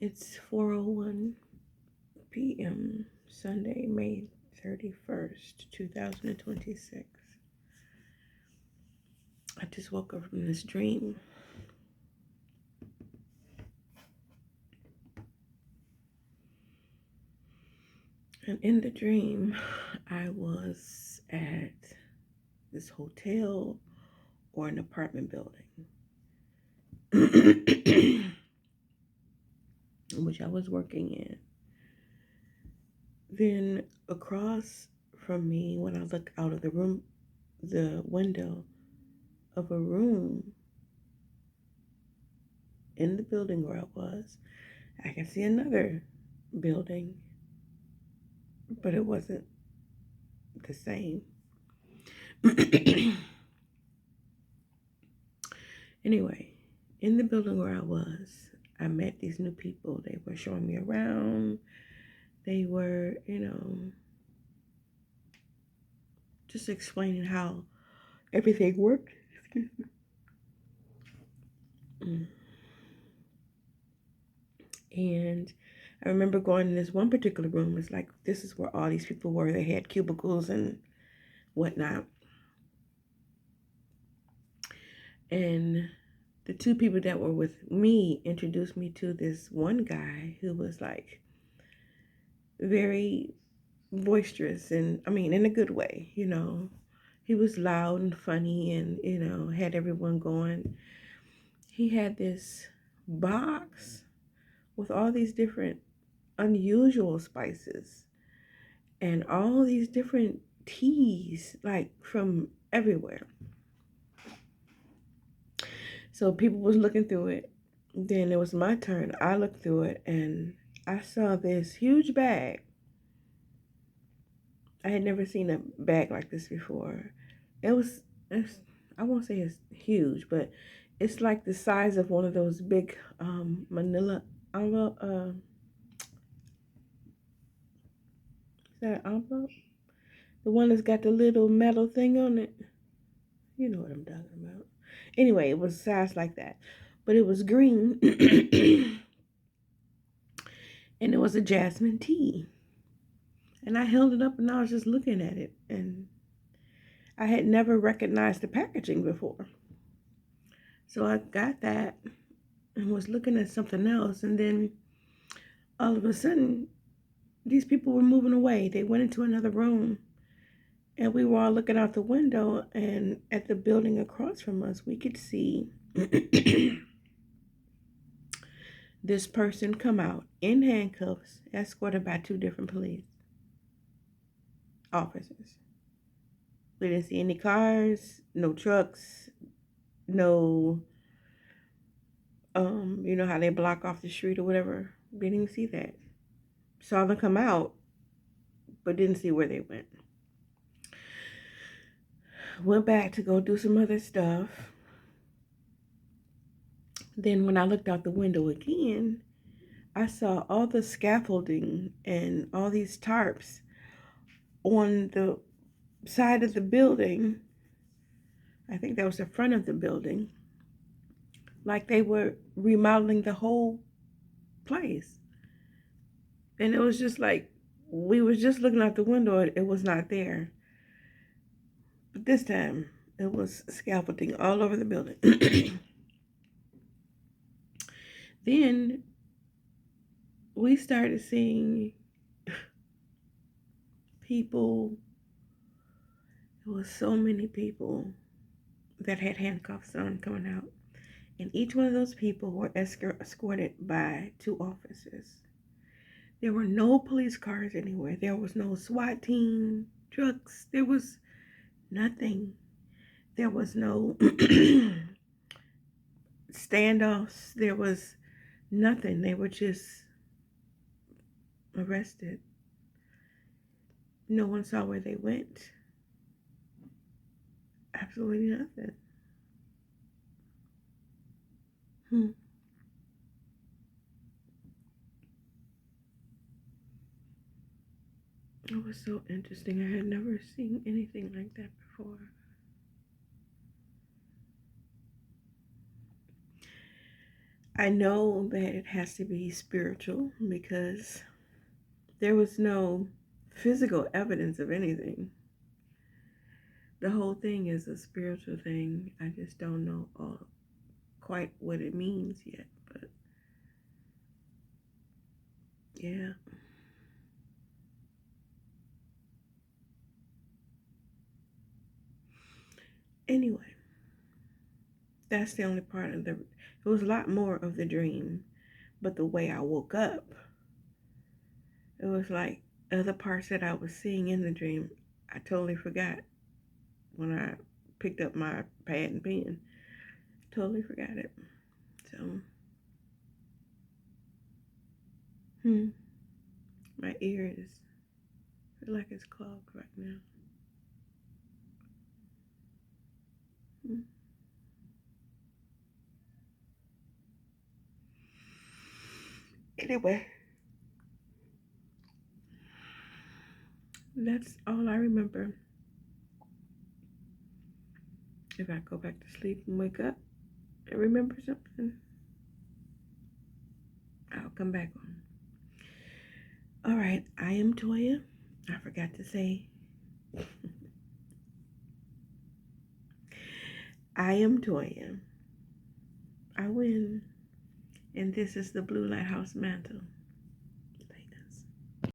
It's 4:01 p.m. Sunday, May 31st, 2026. I just woke up from this dream. And in the dream, I was at this hotel or an apartment building, which I was working in. Then across from me, when I look out of the window of a room in the building where I was, I can see another building, but it wasn't the same. Anyway, in the building where I was, I met these new people. They were showing me around. They were, just explaining how everything worked. Excuse me. And I remember going in this one particular room. It's like, this is where all these people were. They had cubicles and whatnot. And the two people that were with me introduced me to this one guy who was like very boisterous, and I mean in a good way. He was loud and funny, and had everyone going. He had this box with all these different unusual spices and all these different teas, like from everywhere. So people was looking through it. Then it was my turn. I looked through it and I saw this huge bag. I had never seen a bag like this before. I won't say it's huge, but it's like the size of one of those big manila envelope. Is that an envelope? The one that's got the little metal thing on it. You know what I'm talking about. Anyway, it was size like that. But it was green. And it was a jasmine tea. And I held it up and I was just looking at it. And I had never recognized the packaging before. So I got that and was looking at something else. And then all of a sudden, these people were moving away. They went into another room. And we were all looking out the window. And at the building across from us, we could see this person come out in handcuffs, escorted by two different police officers. We didn't see any cars, no trucks, no, you know how they block off the street or whatever. We didn't see that. Saw them come out, but didn't see where they went. Went back to go do some other stuff. Then when I looked out the window again, I saw all the scaffolding and all these tarps on the side of the building. I think that was the front of the building. Like they were remodeling the whole place. And it was just like, we was just looking out the window, it was not there. But this time, it was scaffolding all over the building. Then we started seeing people. There was so many people that had handcuffs on coming out. And each one of those people were escorted by two officers. There were no police cars anywhere. There was no SWAT team, trucks. There was nothing. There was no standoffs. There was nothing. They were just arrested. No one saw where they went. Absolutely nothing. It was so interesting. I had never seen anything like that before. I know that it has to be spiritual because there was no physical evidence of anything. The whole thing is a spiritual thing. I just don't know quite what it means yet, but yeah. Anyway, that's the only part of the. It was a lot more of the dream, but the way I woke up, it was like other parts that I was seeing in the dream, I totally forgot when I picked up my pad and pen. Totally forgot it. So, hmm, my ear is feel like it's clogged right now. Hmm. Anyway, that's all I remember. If I go back to sleep and wake up and remember something, I'll come back on. All right, I am Toya. I forgot to say, I am Toya. I win. And this is the Blue Lighthouse Mantle.